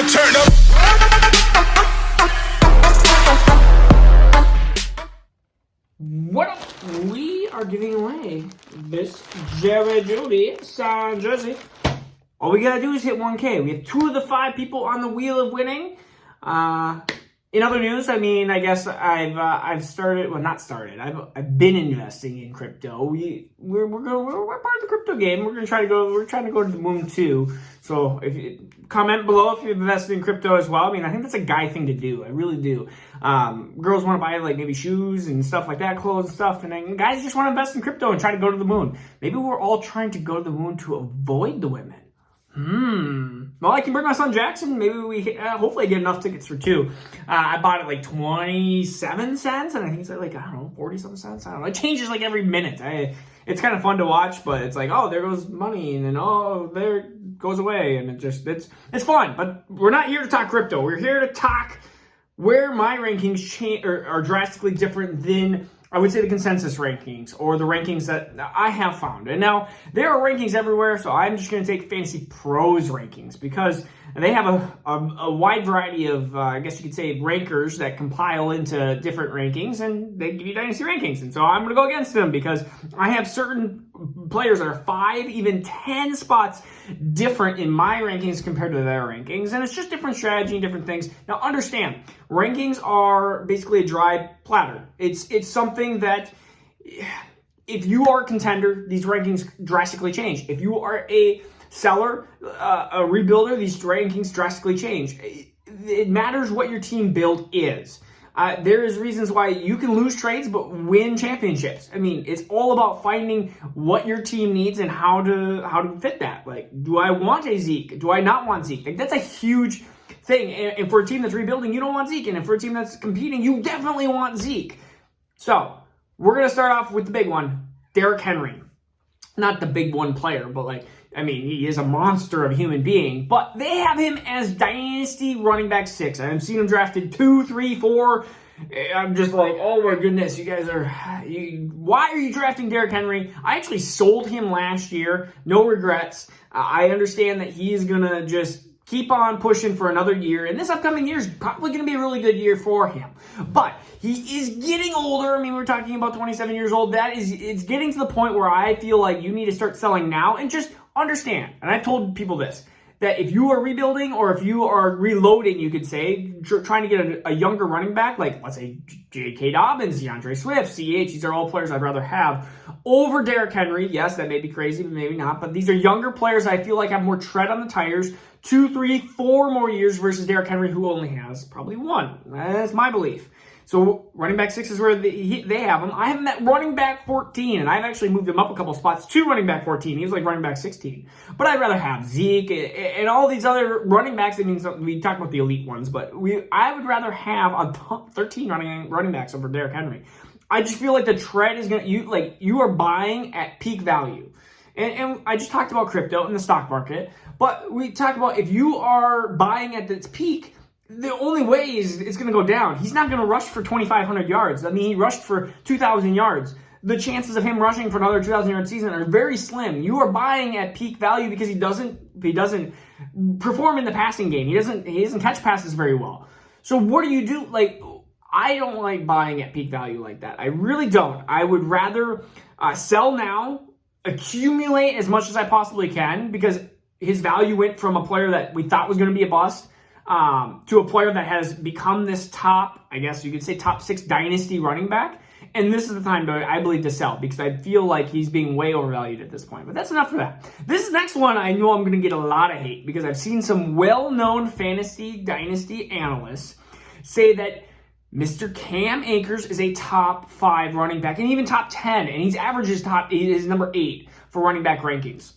now turn up. What up? We are giving away this Jerry Judy signed jersey. All we gotta do is hit 1K. We have 2 of the 5 people on the wheel of winning. In other news, I mean, I guess I've started. Well, not started. I've been investing in crypto. We're part of the crypto game. We're trying to go to the moon too. So if you comment below if you've invested in crypto as well. I mean, I think that's a guy thing to do. I really do. Girls want to buy like maybe shoes and stuff like that, clothes and stuff, and then guys just want to invest in crypto and try to go to the moon. Maybe we're all trying to go to the moon to avoid the women. Well, I can bring my son Jackson. Maybe we hopefully get enough tickets for 2. I bought it like 27 cents, and I think it's like, I don't know, 40-something cents. I don't know. It changes like every minute. It's kind of fun to watch, but it's like, oh, there goes money, and then oh, there it goes away, and it's fun. But we're not here to talk crypto. We're here to talk where my rankings are drastically different than, I would say, the consensus rankings or the rankings that I have found. And now there are rankings everywhere, so I'm just going to take Fantasy Pros rankings because they have a wide variety of, I guess you could say, rankers that compile into different rankings, and they give you Dynasty rankings. And so I'm going to go against them because I have certain players that are 5, even 10 spots different in my rankings compared to their rankings. And it's just different strategy and different things. Now understand, rankings are basically a dry platter. It's something that if you are a contender, these rankings drastically change. If you are a seller, a rebuilder, these rankings drastically change. It matters what your team build is. There is reasons why you can lose trades but win championships. I mean, it's all about finding what your team needs and how to fit that. Like, do I want a Zeke? Do I not want Zeke? Like, that's a huge thing. And for a team that's rebuilding, you don't want Zeke. And for a team that's competing, you definitely want Zeke. So we're going to start off with the big one, Derrick Henry. Not the big one player, but like, I mean, he is a monster of a human being, but they have him as Dynasty running back 6. I've seen him drafted 2, 3, 4. I'm just like, oh my goodness, you guys are, why are you drafting Derrick Henry? I actually sold him last year. No regrets. I understand that he's going to just keep on pushing for another year, and this upcoming year is probably going to be a really good year for him. But he is getting older. I mean, we're talking about 27 years old. It's getting to the point where I feel like you need to start selling now and just understand. And I've told people this, that if you are rebuilding or if you are reloading, you could say, trying to get a younger running back, like let's say J.K. Dobbins, DeAndre Swift, CH, these are all players I'd rather have over Derrick Henry. Yes, that may be crazy, but maybe not. But these are younger players I feel like have more tread on the tires, 2, 3, 4 more years versus Derrick Henry, who only has probably 1. That's my belief. So running back 6 is where they have him. I have him at running back 14, and I've actually moved him up a couple spots to running back 14. He was like running back 16. But I'd rather have Zeke and all these other running backs. I mean, we talk about the elite ones, but I would rather have a top 13 running backs over Derrick Henry. I just feel like the tread is going to, you are buying at peak value. And I just talked about crypto and the stock market, but we talked about if you are buying at its peak, the only way is it's going to go down. He's not going to rush for 2,500 yards. I mean, he rushed for 2,000 yards. The chances of him rushing for another 2,000-yard season are very slim. You are buying at peak value because he doesn't perform in the passing game. He doesn't catch passes very well. So what do? Like, I don't like buying at peak value like that. I really don't. I would rather sell now, accumulate as much as I possibly can, because his value went from a player that we thought was going to be a bust to a player that has become this top, I guess you could say top 6 dynasty running back. And this is the time, I believe, to sell, because I feel like he's being way overvalued at this point. But that's enough for that. This next one, I know I'm going to get a lot of hate, because I've seen some well-known fantasy dynasty analysts say that Mr. Cam Akers is a top 5 running back, and even top 10, and he's averages is number 8 for running back rankings.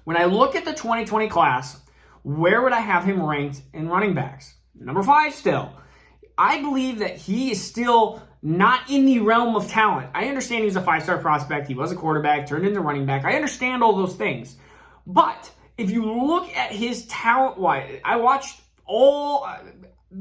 When I look at the 2020 class, where would I have him ranked in running backs? Number 5 still. I believe that he is still not in the realm of talent. I understand he was a 5-star prospect. He was a quarterback, turned into running back. I understand all those things. But if you look at his talent-wise, I watched all...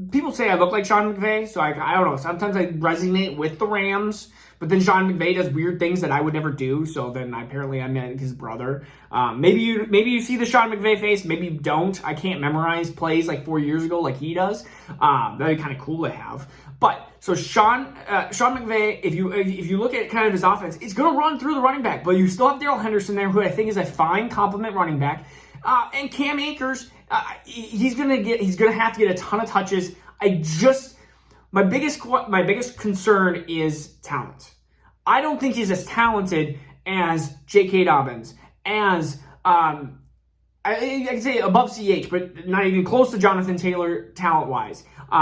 people say I look like Sean McVay, so I don't know. Sometimes I resonate with the Rams, But then Sean McVay does weird things that I would never do. So then apparently I'm his brother. Maybe you see the Sean McVay face. Maybe you don't. I can't memorize plays like 4 years ago like he does. That'd be kind of cool to have. But so Sean McVay, if you look at kind of his offense, it's going to run through the running back. But you still have Darrell Henderson there, who I think is a fine complement running back. And Cam Akers, he's gonna have to get a ton of touches. My biggest concern is talent. I don't think he's as talented as J.K. Dobbins, as I can say above CH, but not even close to Jonathan Taylor talent-wise. Who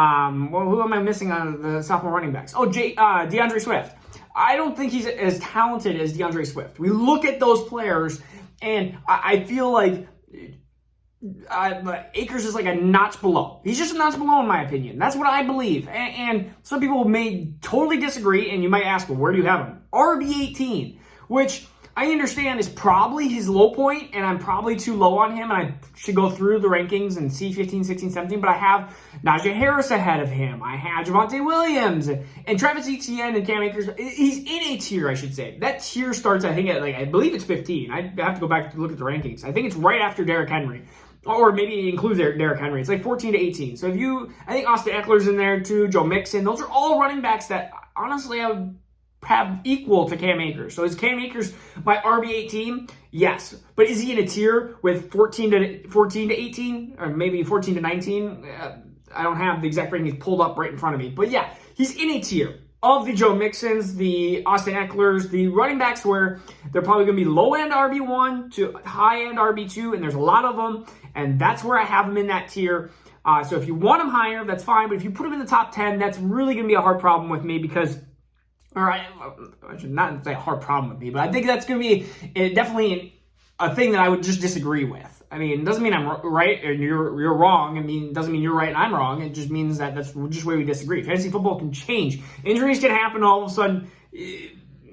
am I missing out of the sophomore running backs? Oh, DeAndre Swift. I don't think he's as talented as DeAndre Swift. We look at those players, and I feel like Akers is like a notch below. He's just a notch below, in my opinion. That's what I believe. And some people may totally disagree, and you might ask, well, where do you have him? RB18, which I understand is probably his low point, and I'm probably too low on him, and I should go through the rankings and see 15, 16, 17, but I have Najee Harris ahead of him. I have Javonte Williams, and Travis Etienne and Cam Akers. He's in a tier, I should say. That tier starts, I think, at I believe it's 15. I have to go back to look at the rankings. I think it's right after Derrick Henry. Or maybe it includes Derrick Henry. It's like 14 to 18. So I think Austin Eckler's in there too, Joe Mixon. Those are all running backs that honestly I would have equal to Cam Akers. So is Cam Akers my RB18? Yes. But is he in a tier with 14 to 18? Or maybe 14 to 19? I don't have the exact rankings pulled up right in front of me. But yeah, he's in a tier of the Joe Mixons, the Austin Ecklers, the running backs where they're probably going to be low-end RB1 to high-end RB2, and there's a lot of them, and that's where I have them in that tier. So if you want them higher, that's fine, but if you put them in the top 10, that's really going to be a hard problem with me because, I should not say a hard problem with me, but I think that's going to be definitely a thing that I would just disagree with. I mean, it doesn't mean I'm right and you're wrong. I mean, it doesn't mean you're right and I'm wrong. It just means that that's just where we disagree. Fantasy football can change. Injuries can happen all of a sudden.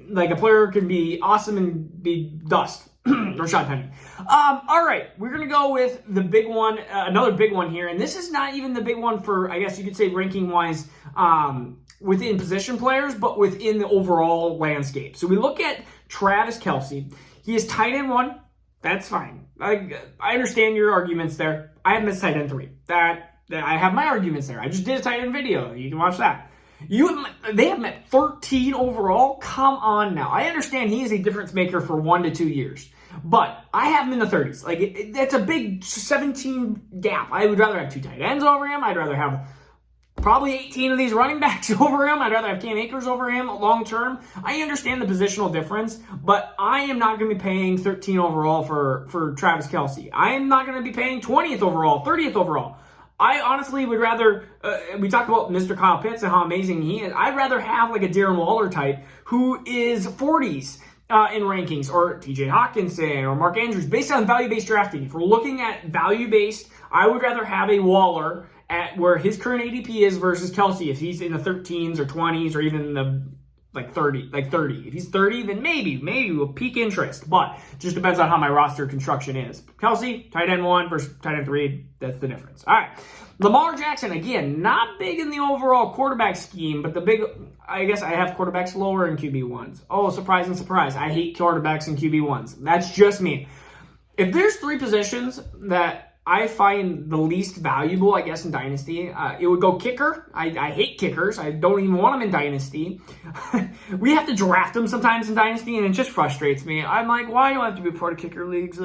Like a player can be awesome and be dust. Rashad Penny. All right, we're going to go with the big one, another big one here. And this is not even the big one for, I guess you could say, ranking-wise within position players, but within the overall landscape. So we look at Travis Kelce. He is tight end 1. That's fine. I understand your arguments there. I have him as tight end 3. That I have my arguments there. I just did a tight end video. You can watch that. They have met 13 overall. Come on now. I understand he is a difference maker for 1 to 2 years, but I have him in the 30s. That's a big 17 gap. I would rather have 2 tight ends over him. I'd rather have probably 18 of these running backs over him. I'd rather have Cam Akers over him long term. I understand the positional difference, but I am not going to be paying 13 overall for Travis Kelce. I am not going to be paying 20th overall, 30th overall. I honestly would rather, we talked about Mr. Kyle Pitts and how amazing he is. I'd rather have like a Darren Waller type who is 40s in rankings, or TJ Hawkinson or Mark Andrews, based on value-based drafting. If we're looking at value-based, I would rather have a Waller at where his current ADP is versus Kelce if he's in the 13s or 20s or even in the 30. If he's 30, then maybe we'll peak interest, but it just depends on how my roster construction is. Kelce, tight end 1 versus tight end 3, that's the difference. All right. Lamar Jackson, again, not big in the overall quarterback scheme, but I guess I have quarterbacks lower in QB1s. Oh, surprise. I hate quarterbacks in QB1s. That's just me. If there's 3 positions that I find the least valuable, I guess, in Dynasty, it would go kicker. I hate kickers. I don't even want them in Dynasty. We have to draft them sometimes in Dynasty, and it just frustrates me. I'm like, why do I have to be part of kicker leagues?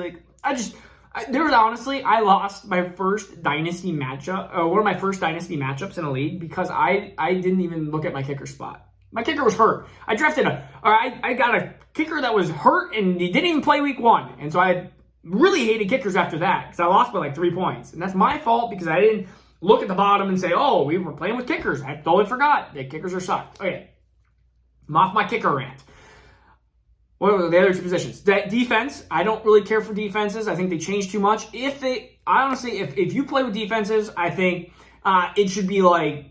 Honestly, I lost my first Dynasty matchup, one of my first Dynasty matchups in a league because I didn't even look at my kicker spot. My kicker was hurt. I got a kicker that was hurt, and he didn't even play week 1. And so I really hated kickers after that because I lost by 3 points. And that's my fault because I didn't look at the bottom and say, oh, we were playing with kickers. I totally forgot that kickers are sucked. Okay, I'm off my kicker rant. What are the other 2 positions? Defense, I don't really care for defenses. I think they change too much. If you play with defenses, I think it should be 0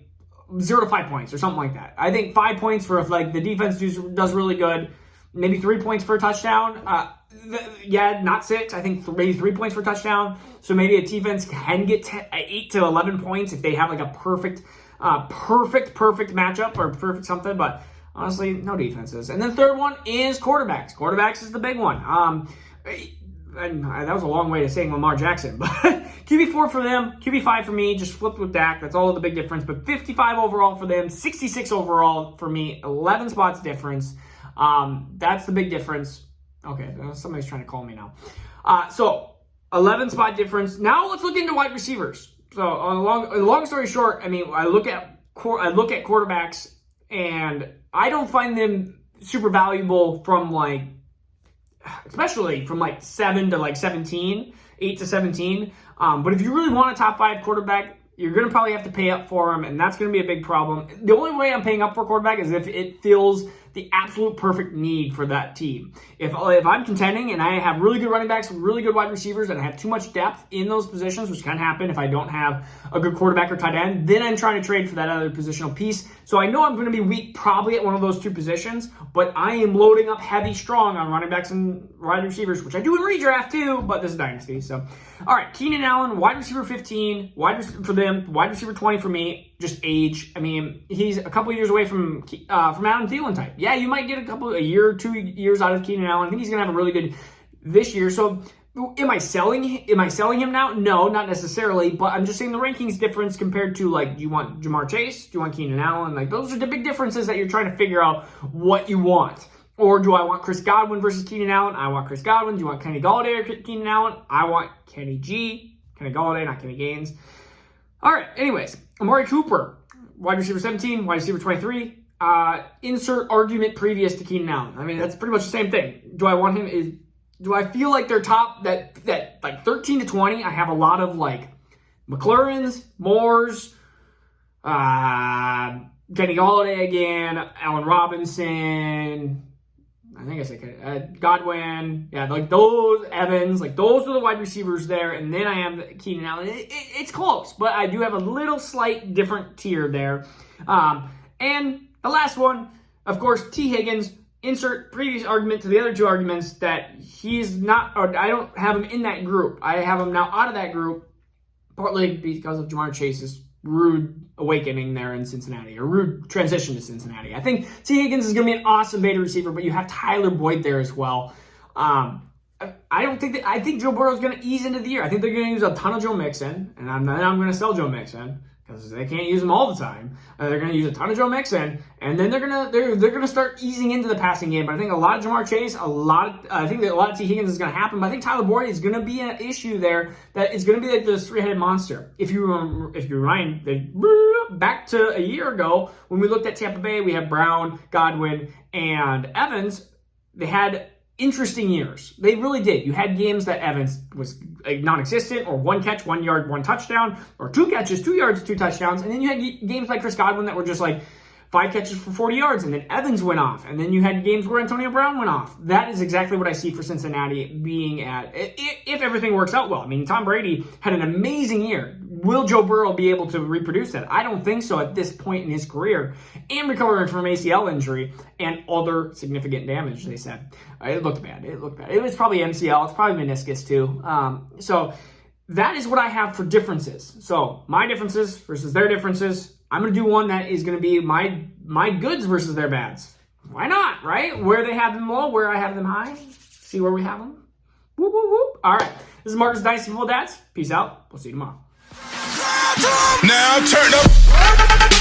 to 5 points or something like that. I think 5 points for if the defense does really good. Maybe 3 points for a touchdown. Not 6. I think maybe 3 points for a touchdown. So maybe a defense can get 8 to 11 points if they have a perfect matchup or perfect something. But Honestly, no defenses. And then third one is quarterbacks. Quarterbacks is the big one. And that was a long way to saying Lamar Jackson, but QB4 for them, QB5 for me, just flipped with Dak. That's all the big difference, but 55 overall for them, 66 overall for me, 11 spots difference. That's the big difference. Okay, somebody's trying to call me now. So 11 spot difference. Now let's look into wide receivers. So long story short, I mean, I look at quarterbacks, and I don't find them super valuable from especially from 7 to 17, 8 to 17. But if you really want a top 5 quarterback, you're going to probably have to pay up for him, and that's going to be a big problem. The only way I'm paying up for a quarterback is if it fills the absolute perfect need for that team. If I'm contending and I have really good running backs, really good wide receivers, and I have too much depth in those positions, which can happen if I don't have a good quarterback or tight end, then I'm trying to trade for that other positional piece. So I know I'm going to be weak probably at one of those two positions, but I am loading up heavy strong on running backs and wide receivers, which I do in redraft too, but this is Dynasty. So, all right, Keenan Allen, wide receiver 15, for them, wide receiver 20 for me, just age. I mean, he's a couple years away from Adam Thielen type. Yeah, you might get a year or 2 years out of Keenan Allen. I think he's going to have a really good this year. So am I selling him now? No, not necessarily, but I'm just saying the rankings difference compared to do you want Jamar Chase? Do you want Keenan Allen? Those are the big differences that you're trying to figure out what you want. Or do I want Chris Godwin versus Keenan Allen? I want Chris Godwin. Do you want Kenny Golladay or Keenan Allen? I want Kenny Golladay, not Kenny Gaines. All right, anyways, Amari Cooper, wide receiver 17, wide receiver 23. Insert argument previous to Keenan Allen. I mean, that's pretty much the same thing. Do I want him? Do I feel like they're top that 13 to 20? I have a lot of McLaurin's, Moore's, Kenny Golladay again, Allen Robinson. I think I said Godwin. Yeah, those Evans. Those are the wide receivers there. And then I have Keenan Allen. It's close, but I do have a little slight different tier there. And the last one, of course, T. Higgins. Insert previous argument to the other two arguments that he's not, or I don't have him in that group. I have him now out of that group, partly because of Jamar Chase's rude awakening there in Cincinnati, or rude transition to Cincinnati. I think T. Higgins is going to be an awesome beta receiver, but you have Tyler Boyd there as well. I think Joe Burrow is going to ease into the year. I think they're going to use a ton of Joe Mixon, and I'm going to sell Joe Mixon, because they can't use him all the time. They're going to use a ton of Joe Mixon, and then they're going to start easing into the passing game. But I think a lot of Jamar Chase, I think that a lot of T. Higgins is going to happen. But I think Tyler Boyd is going to be an issue there that is going to be this three-headed monster. If you remind, back to a year ago when we looked at Tampa Bay, we had Brown, Godwin, and Evans. They had interesting years. They really did. You had games that Evans was non-existent, or 1 catch, 1 yard, 1 touchdown, or 2 catches, 2 yards, 2 touchdowns. And then you had games like Chris Godwin that were just 5 catches for 40 yards, and then Evans went off. And then you had games where Antonio Brown went off. That is exactly what I see for Cincinnati being at, if everything works out well. I mean, Tom Brady had an amazing year. Will Joe Burrow be able to reproduce that? I don't think so at this point in his career. And recovering from ACL injury and other significant damage, they said. It looked bad. It was probably MCL. It's probably meniscus too. So that is what I have for differences. So my differences versus their differences. I'm going to do one that is going to be my goods versus their bads. Why not, right? Where they have them low, where I have them high. See where we have them. Whoop, whoop, whoop. All right. This is Marcus Dynasty Football Dads. Peace out. We'll see you tomorrow. Now turn up.